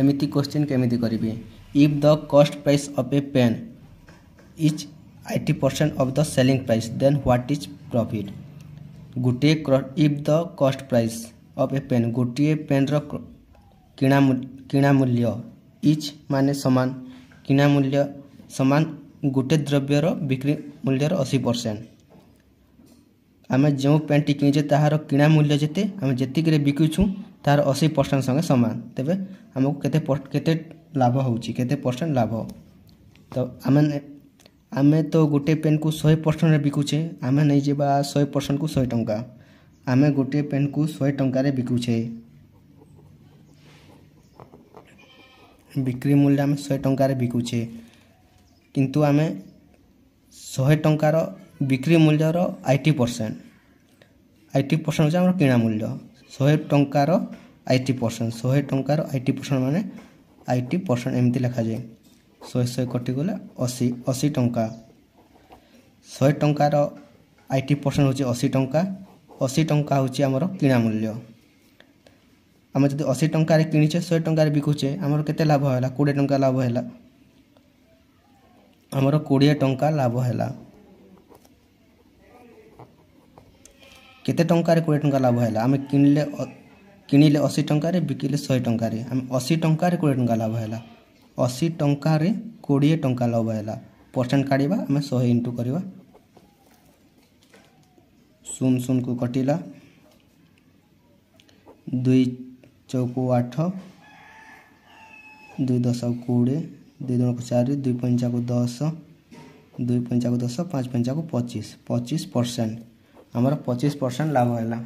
एमिति क्वेश्चन केमिति करिवे if the cost price of a pen is 80% of the selling price then what is profit गोटे if the cost price of a pen गोटे pen रो किणा मूल्य is माने समान किणा मूल्य समान गोटे द्रव्यर बिक्री मूल्यर 80% आम जो पेन टी किणे तार किणा मूल्य जिते आम जी बिकुचु तार 80% संगे सामान तेबे आमको केते लाभ होउची केते परसेंट लाभ तो आमे तो गोटे पेन को 100% रे बिकुचे आमे नहीं जेबा 100% को 100 टंका आमे गोटे पेन को 100 टंका रे बिकुचे बिक्री मूल्य आमे 100 टंका रे बिकुचे किंतु आमे 100 टंकार बिक्री मूल्य रो 80% होचे हमर किणा मूल्य 100 टंकार 80% 100 टंकार 80% माने 80% एमती लिखा जाए 100 कटि गले 80 टंका 100 टंकार 80% होचे 80 टंका 80 टंका होचे हमर किणा मूल्य आम जब 80 टंका रे किनिचे 100 टंका रे बिकुचे हमर केते लाभ होला 20 टंका लाभ होला हमर 20 टंका लाभ होला केते टंका रे 20 टंका लाभ होला आम किनिले 80 टंका रे बिकिले 100 टंका रे हम 80 टंका रे 20 टंका लाभ होला 80 टंका रे 20 टंका लाभ होला परसेंट काढिबा हम 100 इंटू करबा 0 को कटिला 2 चौको 8 2 10 20 2 2 4 2 5 को 10 2 5 को 10 5 5 को 25 25% हमारा 25% लाभ होला।